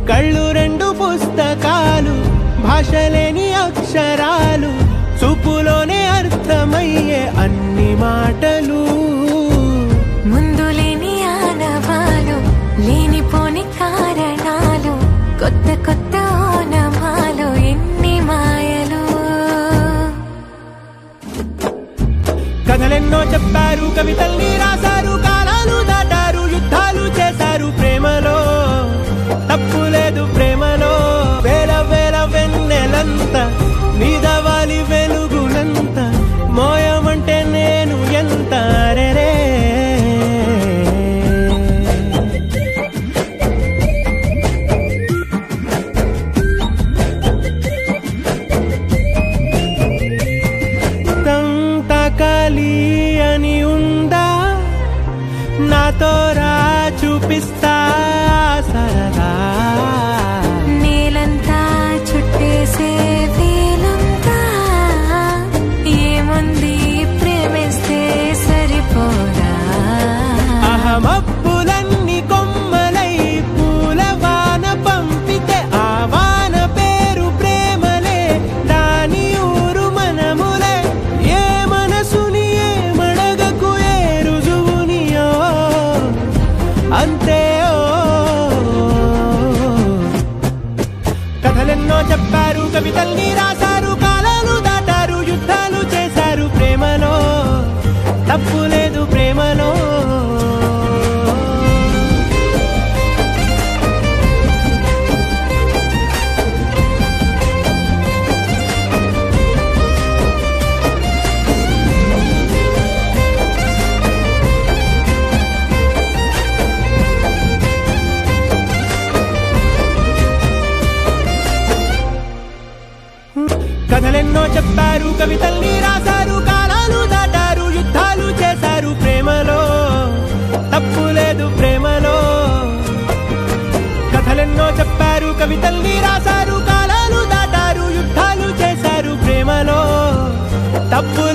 కళ్ళు రెండు పుస్తకాలు, భాషలేని అక్షరాలు, చూపులోనే అర్థమయ్యే అన్ని మాటలు. ముందు లేని ఆనవాలు, లేనిపోని కారణాలు, కొత్త కొత్త ఓనమాలు, ఎన్ని మాయలు. కథలెన్నో చెప్పారు, కవితల్ని రాశారు, కాలాలు దాటారు, యుద్ధాలు చేశారు ప్రేమలో. తప్పు లేదు ప్రేమలో. వేల వేల వెన్నెలంత నీదవాలి వెలుగునంత, మోయమంటే నేను ఎంత రే. తంతకలి అని ఉందా, నాతో రా చూపిస్తా సరదా. నేలంతా చుట్టేసే వేలంతా, ఏముంది ప్రేమిస్తే సరిపోదా. అహమప్పులన్నీ కొమ్మలై పూలవాన పంపితే, ఆ వాన పేరు ప్రేమలే, దాని ఊరు మనములే. ఏ మనసుని ఏ మడగకు, ఏ రుజువునియో అంతే. కథలెన్నో చెప్పారు, కవితల్ని రాశారు, కాలాలు దాటారు, యుద్ధాలు చేశారు ప్రేమలో. తప్పు లేదు ప్రేమలో. కథలెన్నో చెప్పారు, కవితల్ని రాశారు, కాలాలు దాటారు, యుద్ధాలు చేశారు ప్రేమలో. తప్పు లేదు ప్రేమలో. కథలెన్నో చెప్పారు, కవితల్ని రాశారు, కాలాలు దాటారు, యుద్ధాలు చేశారు ప్రేమలో. తప్పు